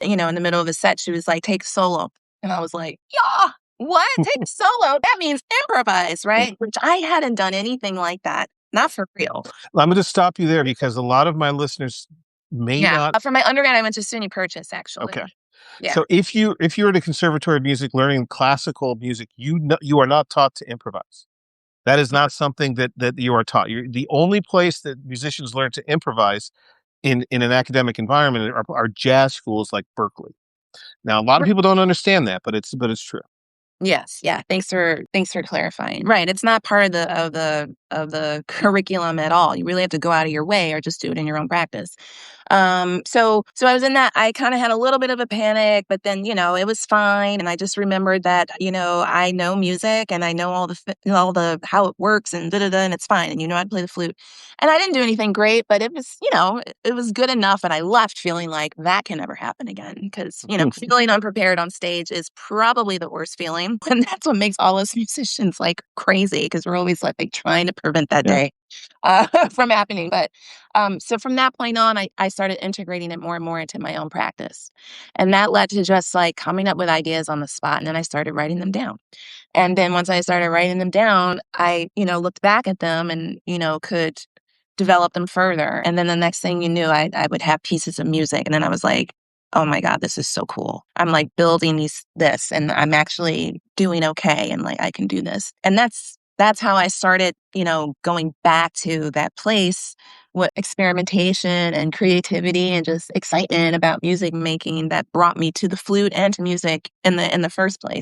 in the middle of a set, she was like, take solo. And I was like, yeah, what? Take solo? That means improvise, right? Which I hadn't done anything like that. Not for real. I'm going to stop you there because a lot of my listeners may not. For my undergrad, I went to SUNY Purchase, actually. Okay. Yeah. So if you're at a conservatory of music learning classical music, you are not taught to improvise. That is not something that you are taught. The only place that musicians learn to improvise in an academic environment are jazz schools like Berkeley. Now, a lot of people don't understand that, but it's true. Yes. Yeah. Thanks for clarifying. Right. It's not part of the curriculum at all. You really have to go out of your way or just do it in your own practice. So I was in that. I kind of had a little bit of a panic, but then, it was fine. And I just remembered that, I know music and I know all the how it works and and it's fine. And how to play the flute. And I didn't do anything great, but it was, it was good enough. And I left feeling like that can never happen again because, feeling unprepared on stage is probably the worst feeling. And that's what makes all us musicians like crazy because we're always like trying to prevent that day from happening. But so from that point on, I started integrating it more and more into my own practice. And that led to just like coming up with ideas on the spot. And then I started writing them down. And then once I started writing them down, I, looked back at them and, could develop them further. And then the next thing you knew, I would have pieces of music. And then I was like, oh my God, this is so cool. I'm like building this and I'm actually doing okay. And like, I can do this. And that's how I started, going back to that place with experimentation and creativity and just excitement about music making that brought me to the flute and to music in the first place.